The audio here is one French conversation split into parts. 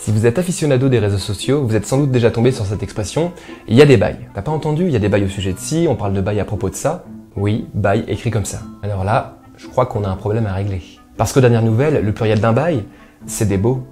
Si vous êtes aficionado des réseaux sociaux, vous êtes sans doute déjà tombé sur cette expression « il y a des bails ». T'as pas entendu ? Il y a des bails au sujet de ci, on parle de bails à propos de ça. Oui, bail écrit comme ça. Alors là, je crois qu'on a un problème à régler. Parce que dernière nouvelle, le pluriel d'un bail, c'est des baux.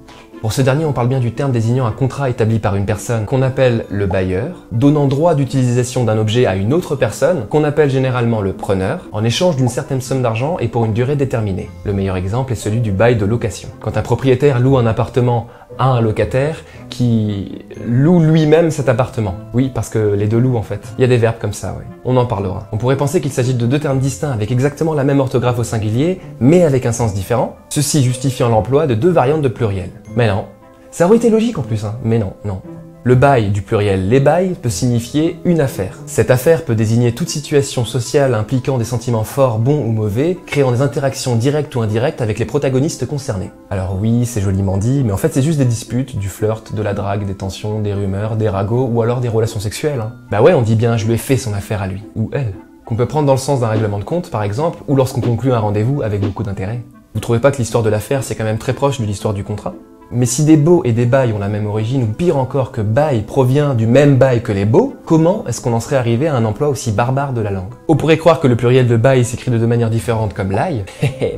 Pour ce dernier, on parle bien du terme désignant un contrat établi par une personne qu'on appelle le bailleur, donnant droit d'utilisation d'un objet à une autre personne, qu'on appelle généralement le preneur, en échange d'une certaine somme d'argent et pour une durée déterminée. Le meilleur exemple est celui du bail de location. Quand un propriétaire loue un appartement à un locataire qui loue lui-même cet appartement. Oui, parce que les deux louent en fait. Il y a des verbes comme ça, oui. On en parlera. On pourrait penser qu'il s'agit de deux termes distincts avec exactement la même orthographe au singulier, mais avec un sens différent, ceci justifiant l'emploi de deux variantes de pluriel. Mais non. Ça aurait été logique en plus, hein. Mais non, non. Le bail du pluriel les bails peut signifier une affaire. Cette affaire peut désigner toute situation sociale impliquant des sentiments forts, bons ou mauvais, créant des interactions directes ou indirectes avec les protagonistes concernés. Alors oui, c'est joliment dit, mais en fait c'est juste des disputes, du flirt, de la drague, des tensions, des rumeurs, des ragots ou alors des relations sexuelles. Hein. Bah ouais, on dit bien je lui ai fait son affaire à lui, ou elle. Qu'on peut prendre dans le sens d'un règlement de compte par exemple, ou lorsqu'on conclut un rendez-vous avec beaucoup d'intérêt. Vous trouvez pas que l'histoire de l'affaire c'est quand même très proche de l'histoire du contrat ? Mais si des baux et des bails ont la même origine, ou pire encore que bail provient du même bail que les baux, comment est-ce qu'on en serait arrivé à un emploi aussi barbare de la langue ? On pourrait croire que le pluriel de bail s'écrit de deux manières différentes comme l'ail,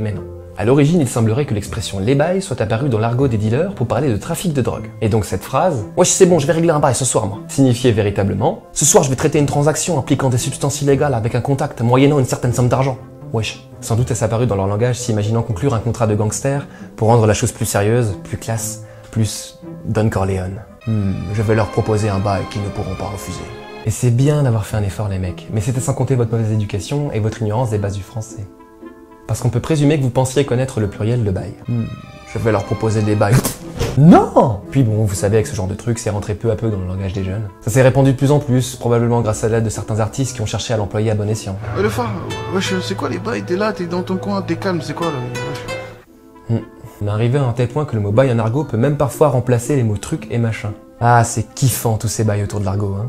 mais non. À l'origine, il semblerait que l'expression les bails soit apparue dans l'argot des dealers pour parler de trafic de drogue. Et donc cette phrase « Wesh c'est bon, je vais régler un bail ce soir moi » signifiait véritablement « Ce soir je vais traiter une transaction impliquant des substances illégales avec un contact moyennant une certaine somme d'argent ». Wesh. Sans doute est-ce apparu dans leur langage s'imaginant conclure un contrat de gangster pour rendre la chose plus sérieuse, plus classe, plus Don Corleone. Je vais leur proposer un bail qu'ils ne pourront pas refuser. Et c'est bien d'avoir fait un effort les mecs, mais c'était sans compter votre mauvaise éducation et votre ignorance des bases du français. Parce qu'on peut présumer que vous pensiez connaître le pluriel de bail. Je vais leur proposer des bails. Non! Puis bon, vous savez, avec ce genre de truc, c'est rentré peu à peu dans le langage des jeunes. Ça s'est répandu de plus en plus, probablement grâce à l'aide de certains artistes qui ont cherché à l'employer à bon escient. Le phare, wesh, c'est quoi les bails? T'es là, t'es dans ton coin, t'es calme, c'est quoi là? Wesh. On est arrivé à un tel point que le mot bail en argot peut même parfois remplacer les mots truc et machin. Ah, c'est kiffant tous ces bails autour de l'argot, hein.